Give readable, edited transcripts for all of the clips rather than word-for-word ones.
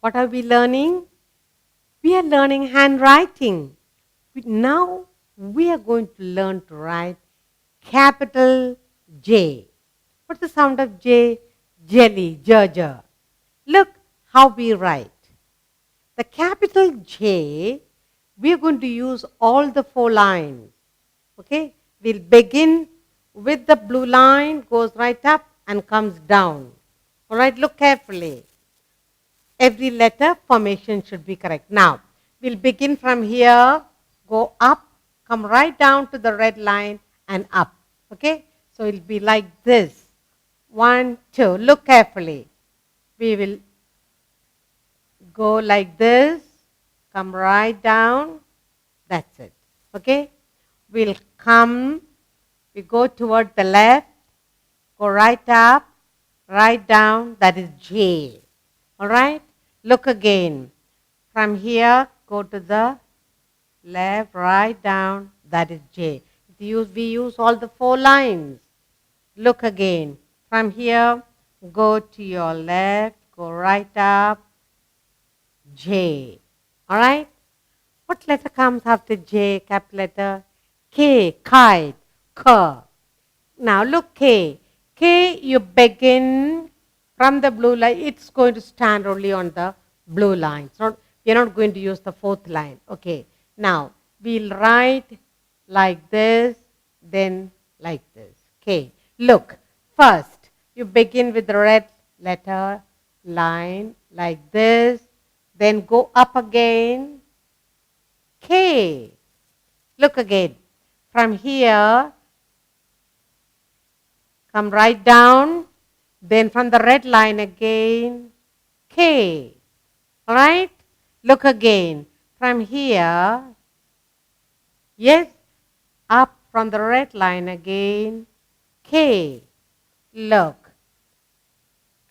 What are we learning? We are learning handwriting. Now we are going to learn to write capital J. What's the sound of J? Jelly, J. Look how we write. The capital J, we are going to use all the 4 lines. Okay? We'll begin with the blue line, goes right up and comes down. All right, look carefully. Every letter formation should be correct. Now, we'll begin from here, go up, come right down to the red line and up. Okay? So it'll be like this. 1, 2. Look carefully. We will go like this, come right down. That's it. Okay? We'll come, we go toward the left, go right up, right down. That is J. All right? Look again. From here, go to the left, right, down. That is J. We use all the 4 lines. Look again. From here, go to your left, go right up, J. All right? What letter comes after J, capital letter? K, kite, K. Now look K. K, you begin from the blue line. It's going to stand only on the blue line. We're not going to use the 4th line. Okay. Now, we'll write like this, then like this. K. Look, first, you begin with the red letter line like this, then go up again. K. Look again. From here, come right down, then from the red line again, K. All right? Look again. From here, yes, up from the red line again, K. Look.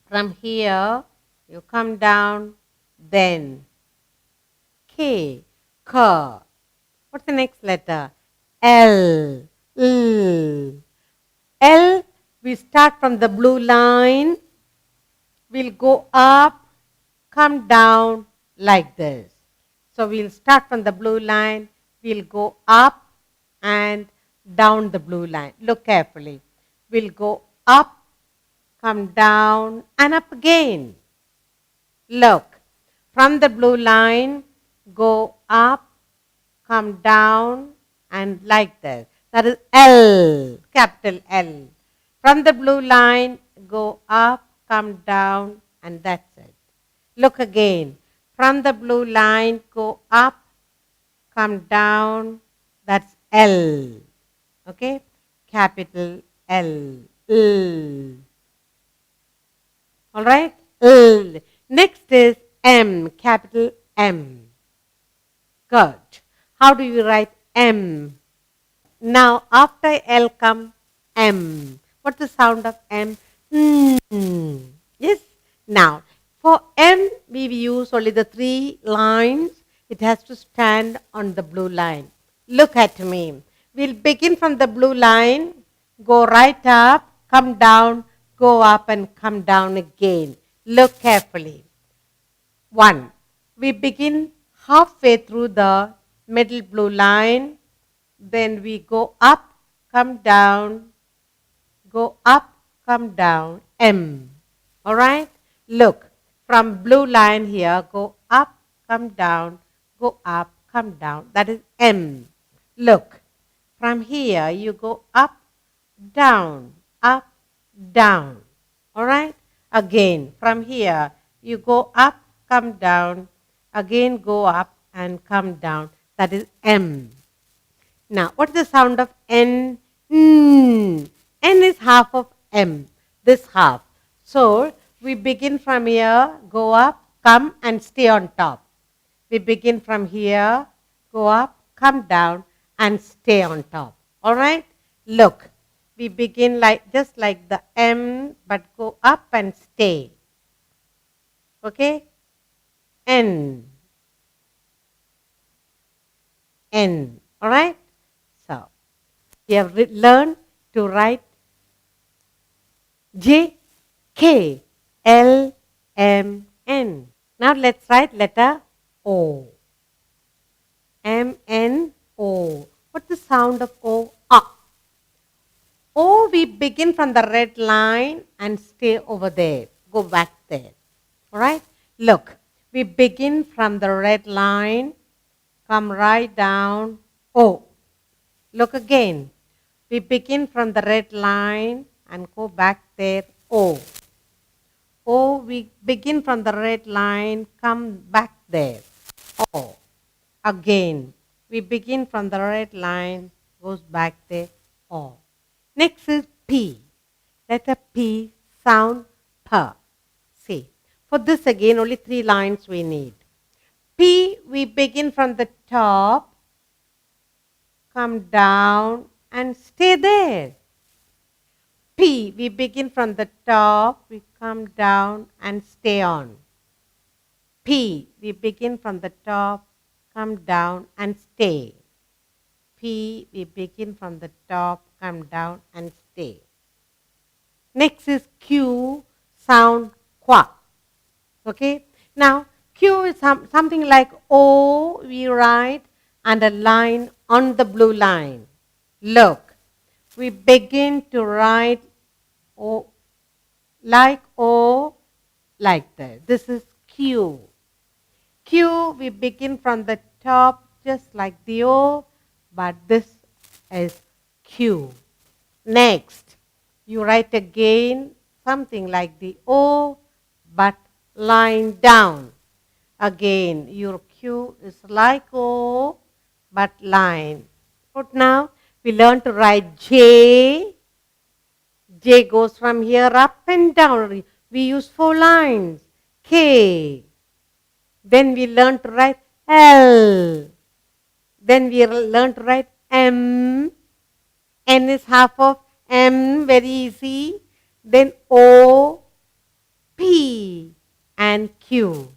From here, you come down, then K. K. What's the next letter? L. L. L, we start from the blue line. We'll go up, come down like this. So we'll start from the blue line. We'll go up and down the blue line. Look carefully. We'll go up, come down and up again. Look. From the blue line, go up, come down and like this. That is L, capital L. From the blue line, go up, come down, and that's it. Look again. From the blue line, go up, come down, that's L. Okay? Capital L. L. All right? L. Next is M, capital M. Good. How do you write M? Now, after L come M. What's the sound of M? Yes. Now, for M, we use only the 3 lines. It has to stand on the blue line. Look at me. We'll begin from the blue line, go right up, come down, go up and come down again. Look carefully. 1. We begin halfway through the middle blue line. Then we go up, come down, go up, come down, M. All right? Look, from blue line here, go up, come down, go up, come down. That is M. Look, from here, you go up, down, up, down. All right? Again, from here, you go up, come down, again go up and come down. That is M. Now, what is the sound of N? N is half of M, this half. So, we begin from here, go up, come and stay on top. We begin from here, go up, come down and stay on top. All right? Look, we begin just like the M, but go up and stay. Okay? N. N. All right? So, we have learned to write J, K, L, M, N. Now let's write letter O. M-N-O. What's the sound of O? Ah. O, we begin from the red line and stay over there. Go back there. Alright? Look, we begin from the red line, come right down, O. Look again. We begin from the red line and go back there, O. O, we begin from the red line, come back there, O. Again, we begin from the red line, goes back there, O. Next is P. Letter P sound P. See, for this again only 3 lines we need. P, we begin from the top, come down and stay there. P, we begin from the top, we come down and stay on. P, we begin from the top, come down and stay. P, we begin from the top, come down and stay. Next is Q, sound qua. Okay, now Q is something like O, we write, and a line on the blue line. Look, we begin to write O, like that. This is Q. Q, we begin from the top just like the O, but this is Q. Next, you write again something like the O, but line down. Again, your Q is like O, but line. But now, we learn to write J. J goes from here up and down. We use 4 lines. K. Then we learn to write L. Then we learn to write M. N is half of M, very easy. Then O, P, and Q.